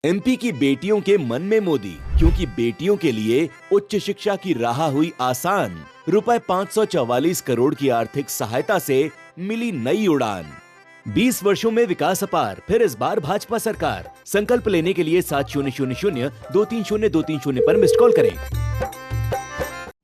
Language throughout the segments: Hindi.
एमपी की बेटियों के मन में मोदी, क्योंकि बेटियों के लिए उच्च शिक्षा की राह हुई आसान। रुपए 544 करोड़ की आर्थिक सहायता से मिली नई उड़ान। 20 वर्षों में विकास अपार, फिर इस बार भाजपा सरकार। संकल्प लेने के लिए 7000-230-230 पर मिस्ड कॉल करें।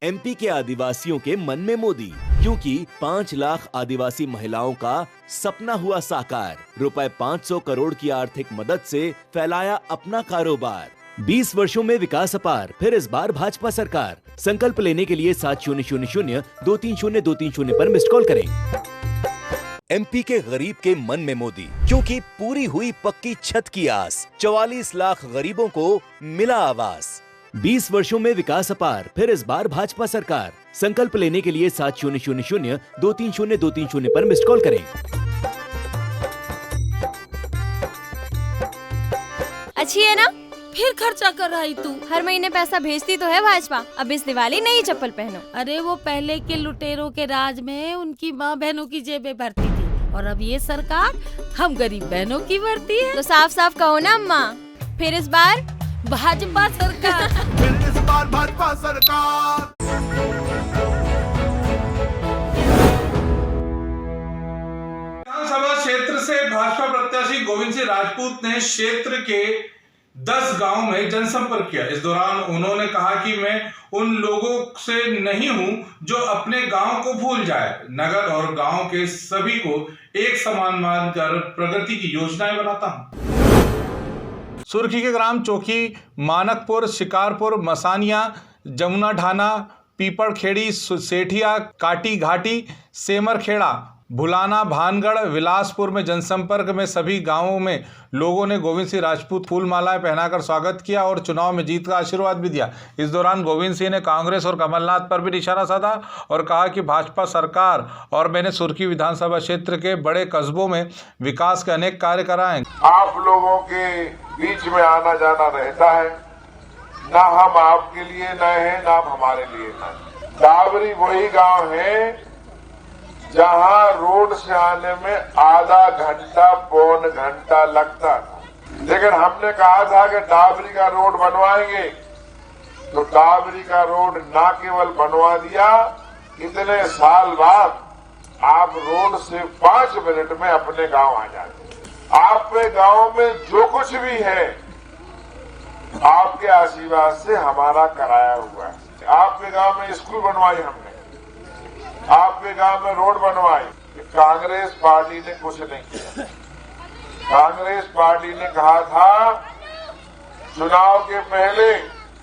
एमपी के आदिवासियों के मन में मोदी, क्योंकि 5 लाख आदिवासी महिलाओं का सपना हुआ साकार। रुपए 500 करोड़ की आर्थिक मदद से फैलाया अपना कारोबार। 20 वर्षों में विकास अपार, फिर इस बार भाजपा सरकार। संकल्प लेने के लिए 7000-230-230 पर मिस्ड कॉल करें। एमपी के गरीब के मन में मोदी, क्योंकि पूरी हुई पक्की छत की आस। 44 लाख गरीबों को मिला आवास। 20 वर्षों में विकास अपार, फिर इस बार भाजपा सरकार। संकल्प लेने के लिए 7000-230-230 पर मिस्ड कॉल करें। अच्छी है ना? फिर खर्चा कर रही तू। हर महीने पैसा भेजती तो है भाजपा। अब इस दिवाली नई चप्पल पहनो। अरे वो पहले के लुटेरों के राज में उनकी माँ बहनों की जेबें भरती थी, और अब ये सरकार हम गरीब बहनों की भरती है। तो साफ साफ कहो ना अम्मा, फिर इस बार भाजपा सरकार। फिर इस बार भाजपा सरकार। विधानसभा क्षेत्र से भाजपा प्रत्याशी गोविंद सिंह राजपूत ने क्षेत्र के 10 गांव में जनसंपर्क किया। इस दौरान उन्होंने कहा कि मैं उन लोगों से नहीं हूं जो अपने गांव को भूल जाए। नगर और गांव के सभी को एक समान मानकर प्रगति की योजनाएं बनाता हूं। सुर्खी के ग्राम चौकी, मानकपुर, शिकारपुर, मसानिया, जमुना ढाना, पीपड़खेड़ी, सेठिया, काटी घाटी, सेमरखेड़ा, भुलाना, भानगढ़, विलासपुर में जनसंपर्क में सभी गांवों में लोगों ने गोविंद सिंह राजपूत फूल मालाएं पहनाकर स्वागत किया और चुनाव में जीत का आशीर्वाद भी दिया। इस दौरान गोविंद सिंह ने कांग्रेस और कमलनाथ पर भी निशाना साधा और कहा कि भाजपा सरकार और मैंने सुर्खी विधानसभा क्षेत्र के बड़े कस्बों में विकास के अनेक कार्य कराए। आप लोगों के बीच में आना जाना रहता है, ना हम आपके लिए नए हैं, ना आप हमारे लिए नए। डाबरी वही गांव है जहां रोड से आने में आधा घंटा पौन घंटा लगता था, लेकिन हमने कहा था कि डाबरी का रोड बनवाएंगे, तो डाबरी का रोड ना केवल बनवा दिया, इतने साल बाद आप रोड से 5 मिनट में अपने गांव आ जाते। आपके गांव में जो कुछ भी है आपके आशीर्वाद से हमारा कराया हुआ है। आपके गांव में स्कूल बनवाई हमने, आपके गांव में रोड बनवाई। कांग्रेस पार्टी ने कुछ नहीं किया। कांग्रेस पार्टी ने कहा था चुनाव के पहले,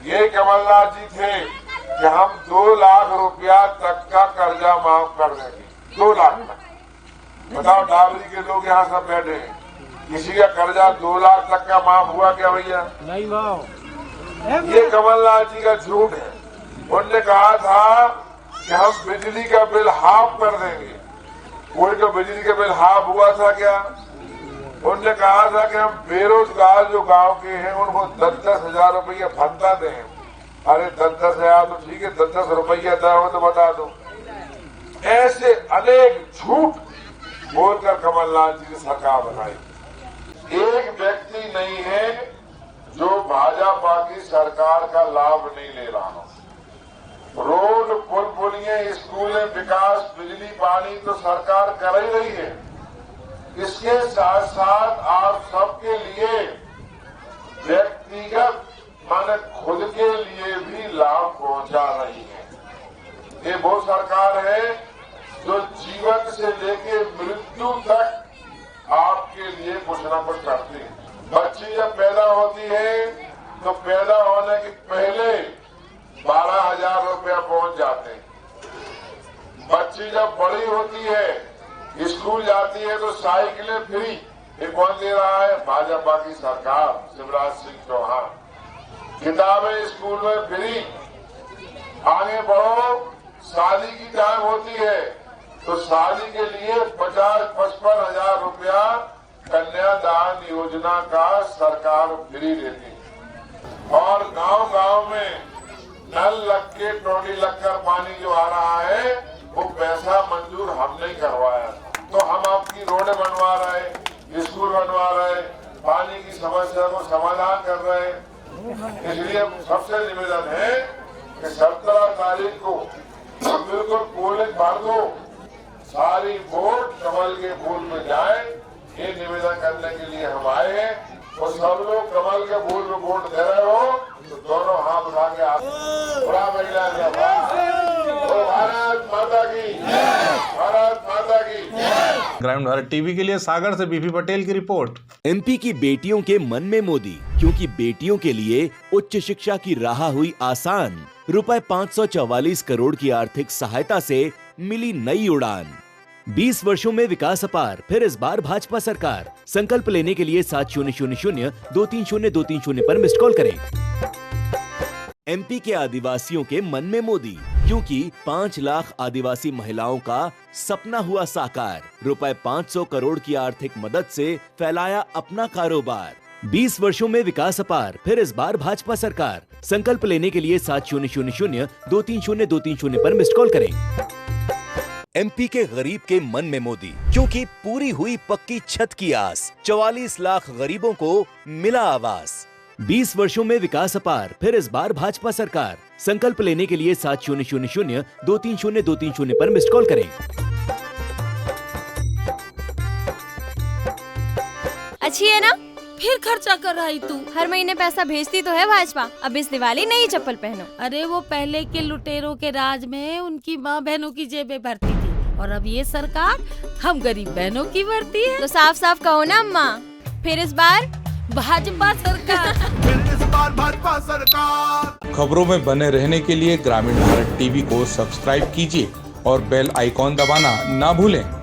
ये कमलनाथ जी थे कि हम 2 लाख रुपया तक का कर्जा माफ कर देंगे। 2 लाख तक। बताओ, डाबरी के लोग यहाँ सब बैठे हैं, किसी का कर्जा 2 लाख तक का माफ हुआ क्या भैया? नहीं भाव। ये कमलनाथ जी का झूठ है। उन्होंने कहा था कि हम बिजली का बिल हाफ कर देंगे। कोई तो बिजली का बिल हाफ हुआ था क्या? उन्होंने कहा था कि हम बेरोजगार जो गांव के हैं उनको 10-10 हजार रुपया भत्ता दें। अरे 10-10 हजार तो ठीक है, 10-10 रुपया दर हो तो बता दो। ऐसे अनेक झूठ बोलकर कमलनाथ जी ने सरकार बनाई। एक व्यक्ति नहीं है जो भाजपा की सरकार का लाभ नहीं ले रहा हो। रोड, पुल पुलियां, स्कूलें, विकास, बिजली, पानी तो सरकार कर ही रही है। इसके साथ साथ आप सबके लिए व्यक्तिगत माने खुद के लिए भी लाभ पहुंचा रही है। ये वो सरकार है जो जीवन से लेकर मृत्यु तक आपके लिए कुछ न कुछ करती है। बच्ची जब पैदा होती है तो पैदा होने के पहले 12,000 रुपया पहुंच जाते हैं। बच्ची जब बड़ी होती है, स्कूल जाती है तो साइकिलें फ्री। ये कौन दे रहा है? भाजपा की सरकार, शिवराज सिंह चौहान। किताबें स्कूल में फ्री। आगे बढ़ो, शादी की टाइम होती है तो शादी के लिए 50-55 हजार रुपया कन्यादान योजना का सरकार फ्री देती है। और गांव-गांव में नल लग के टोटी लगकर पानी जो आ रहा है वो पैसा मंजूर हमने करवाया। तो हम आपकी रोडें बनवा रहे, स्कूल बनवा रहे, पानी की समस्या को समाधान कर रहे हैं। इसलिए सबसे निवेदन है कि 17 तारीख को बिल्कुल पोलिंग भर दो, सारी वोट कमल के फूल में जाए, ये निवेदन करने के लिए हम आए हैं। और सब लोग कमल के फूल में वोट दे रहे हो तो दोनों हाथ उठा के भारत माता की, भारत माता की। ग्रामीण भारत टीवी के लिए सागर से बीपी पटेल की रिपोर्ट। एमपी की बेटियों के मन में मोदी, क्योंकि बेटियों के लिए उच्च शिक्षा की राह हुई आसान। रुपए 544 करोड़ की आर्थिक सहायता से मिली नई उड़ान। 20 वर्षों में विकास अपार, फिर इस बार भाजपा सरकार। संकल्प लेने के लिए 7000230230 पर मिस्ड कॉल करें। एमपी के आदिवासियों के मन में मोदी, क्योंकि 5 लाख आदिवासी महिलाओं का सपना हुआ साकार। रुपए 500 करोड़ की आर्थिक मदद से फैलाया अपना कारोबार। 20 वर्षों में विकास अपार, फिर इस बार भाजपा सरकार। संकल्प लेने के लिए 7000230230 पर मिस्ड कॉल करें। एमपी के गरीब के मन में मोदी, क्योंकि पूरी हुई पक्की छत की आस। 44 लाख गरीबों को मिला आवास। 20 वर्षों में विकास अपार, फिर इस बार भाजपा सरकार। संकल्प लेने के लिए 7000230230 पर मिस्ड कॉल करें। अच्छी है ना? फिर खर्चा कर रही तू। हर महीने पैसा भेजती तो है भाजपा, अब इस दिवाली नई चप्पल पहनो। अरे वो पहले के लुटेरों के राज में उनकी माँ बहनों की जेबें भरती थी, और अब ये सरकार हम गरीब बहनों की भरती है। तो साफ साफ कहो ना अम्मा, फिर इस बार भाजपा सरकार। खबरों में बने रहने के लिए ग्रामीण भारत टीवी को सब्सक्राइब कीजिए और बेल आइकॉन दबाना ना भूलें।